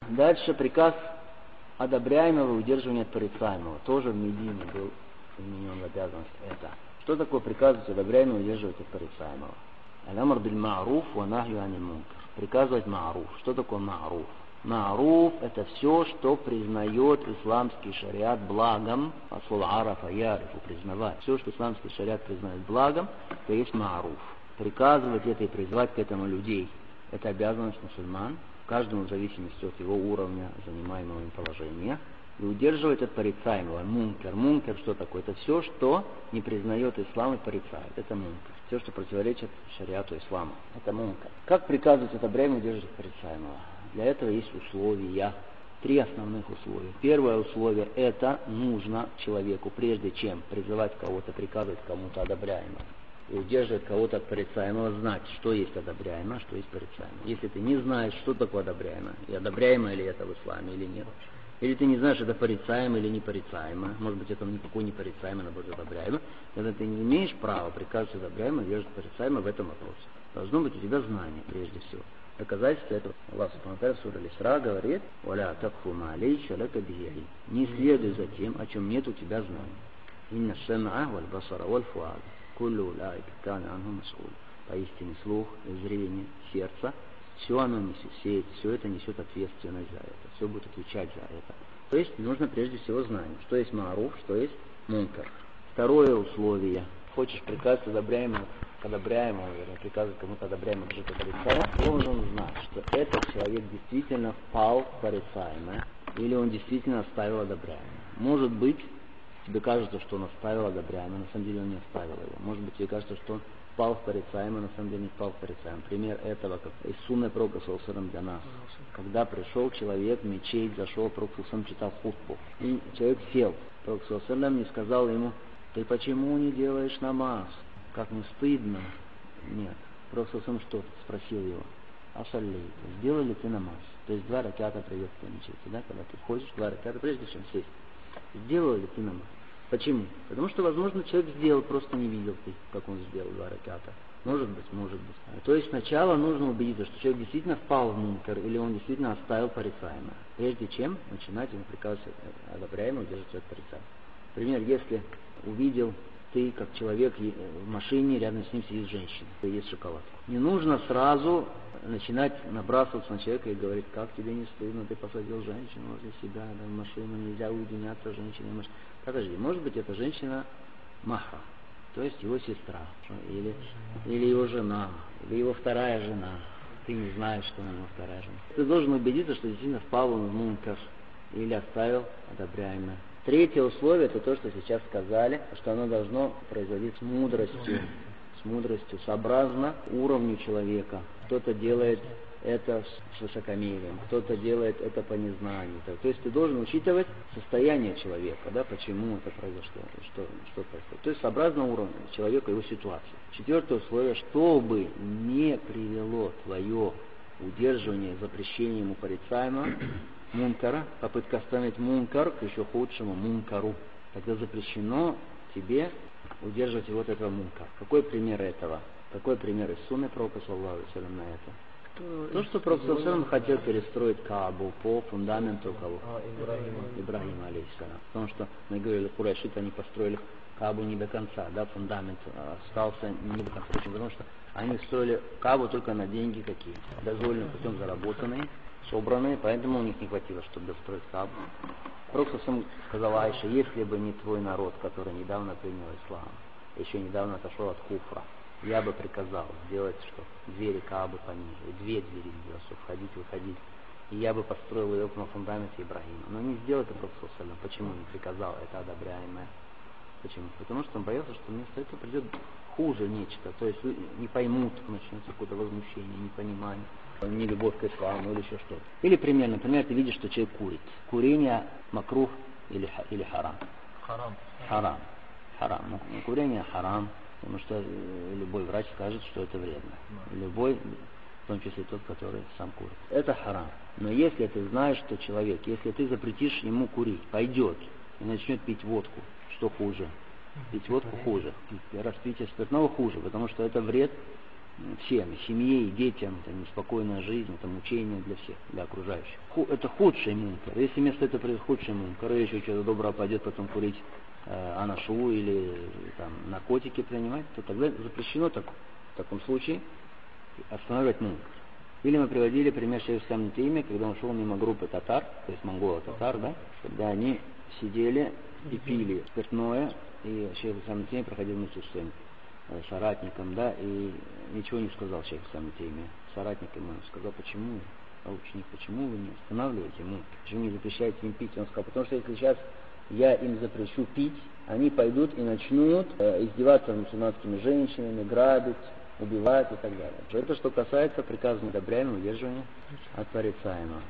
Дальше приказ одобряемого и удерживания от порицаемого. Тоже в Медине был вменен в обязанность это. Что такое приказывать одобряемого и удерживать от порицаемого? Аль-амр биль-ма'руф ва нахью аниль мункар. Приказывать ма'руф. Что такое ма'руф? Ма'руф — это все, что признает исламский шариат благом, от слова арафа, ярифу, признавать. Все, что исламский шариат признает благом, это есть ма'руф. Приказывать это и призывать к этому людей — это обязанность мусульман, каждому в зависимости от его уровня, занимаемого им положения. И удерживать от порицаемого. Мункар. Мункар что такое? Это все, что не признает ислам и порицает. Это мункар. Все, что противоречит шариату ислама. Это мункар. Как приказывать одобряемого и удерживать от порицаемого? Для этого есть условия. 3 основных условия. Первое условие — это нужно человеку, прежде чем призывать кого-то, приказывать кому-то одобряемого и удерживать кого-то от порицаемого, знать, что есть одобряемое, что есть порицаемое. Если ты не знаешь, что такое одобряемое, и одобряемое ли это в исламе или нет, или ты не знаешь, это порицаемое или не порицаемое, может быть, это никакой не порицаемое, наоборот, одобряемое, тогда ты не имеешь права приказывать одобряемое, удерживать порицаемое в этом вопросе. Должно быть у тебя знание, прежде всего. Доказательство этого Аллах Субхану ва Тааля в суре Аль-Исра говорит: «Валя такфу ма лейса лака бихи илм». Не следуй за тем, о чем нет у тебя знаний. «Инна сам'a валь басара валь фуада куллу улайка кана анху мас'ула». Поистине слух, зрение, сердце, все оно несет, все это несет ответственность за это, все будет отвечать за это. То есть нужно прежде всего знание, что есть ма'руф, что есть мункар. Второе условие. Хочешь приказать одобряемому, вернее, приказывать кому-то одобряемому, что-то порицаемое, должен знать, что этот человек действительно впал в порицаемое, или он действительно оставил одобряемое. Может быть, тебе кажется, что он оставил одобряемое, на самом деле он не оставил его. Может быть, тебе кажется, что он впал в порицаемое, на самом деле не впал в порицаемое. Пример этого, как из сунны пророка ﷺ для нас. Когда пришел человек в мечеть, зашел, пророк ﷺ читал хутбу. И человек сел. Пророк ﷺ не сказал ему: ты почему не делаешь намаз? Как не стыдно? Нет. Пророк ﷺ что спросил его: асалли, сделал ли ты намаз? То есть 2 раката приветствия мечети, да, когда ты входишь, 2 раката, прежде чем сесть. Сделал ли ты намаз? Почему? Потому что, возможно, человек сделал, просто не видел ты, как он сделал 2 раката. Может быть. То есть сначала нужно убедиться, что человек действительно впал в мункар, или он действительно оставил порицаемое, прежде чем начинать ему приказывать одобряемое, удерживать от порицаемого. Например, если увидел ты, как человек в машине, рядом с ним сидит женщина, и ест шоколад. Не нужно сразу начинать набрасываться на человека и говорить: как тебе не стыдно, ты посадил женщину возле себя, да, в машину, нельзя уединяться с женщиной в машине. Подожди, может быть, эта женщина махра, то есть его сестра, или его жена, или его вторая жена. Ты не знаешь, что она его вторая жена. Ты должен убедиться, что действительно впал он в мункар или оставил одобряемое. Третье условие — это то, что сейчас сказали, что оно должно произойти с мудростью, сообразно уровню человека. Кто-то делает это с высокомерием, кто-то делает это по незнанию. То есть ты должен учитывать состояние человека, да, почему это произошло, что происходит. То есть сообразно уровню человека, его ситуации. Четвертое условие: чтобы не привело твое удерживание, запрещение ему порицаемого, мункара, попытка остановить мункар к еще худшему мункару, тогда запрещено тебе удерживать его от этого мункара. Какой пример этого? Какой пример из сунны пророка саллаллаху алейхи ва саллям на это? То, что пророк саллаллаху алейхи ва саллям хотел перестроить Каабу по фундаменту кого? Ибрахима алейхиссалям. Потому что мы говорили, курайшиты, они построили Каабу не до конца, да, фундамент остался не до конца. Почему? Потому что они строили Каабу только на деньги какие? Дозволенным путем заработанные, собранные, поэтому у них не хватило, чтобы достроить Каабу. Пророк сам сказал Айше: если бы не твой народ, который недавно принял ислам, еще недавно отошел от куфра, я бы приказал сделать, что двери Каабы пониже, и 2 двери сделать, чтобы входить, выходить, и я бы построил ее на фундаменте Ибрахима. Но не сделал это Пророк саллаллаху алейхи ва саллям. Почему не приказал это одобряемое? Почему? Потому что он боялся, что вместо этого придет хуже нечто, то есть не поймут, начнется какое-то возмущение, непонимание, не любовь к исламу или еще что-то. Или пример, например, ты видишь, что человек курит. Курение макрух или харам? Харам. Но курение харам, потому что любой врач скажет, что это вредно. Любой, в том числе тот, который сам курит. Это харам. Но если ты знаешь, что человек, если ты запретишь ему курить, пойдет и начнет пить водку, что хуже? Пить водку хуже. Распитие спиртного хуже, потому что это вред всем, и семье, и детям, это неспокойная жизнь, это мучение для всех, для окружающих. Это худший мункар. Если вместо этого происходит худший мункар, или еще что-то доброе пойдет потом курить анашу или там, наркотики принимать, то тогда запрещено в таком случае останавливать мункар. Или мы приводили пример шейха ислама Теймия, когда он шел мимо группы татар, то есть монголо-татар, да, когда они сидели и пили спиртное, и шейх ислама Теймия проходил вместе с своим соратником, да, и ничего не сказал шейх ислама Теймия. Соратник ему сказал, почему, ученик, почему вы не останавливаете мункар, почему не запрещаете им пить? Он сказал, потому что если сейчас я им запрещу пить, они пойдут и начнут издеваться над мусульманскими женщинами, грабить, убивать и так далее. Это что касается приказа одобряемого удерживания от порицаемого.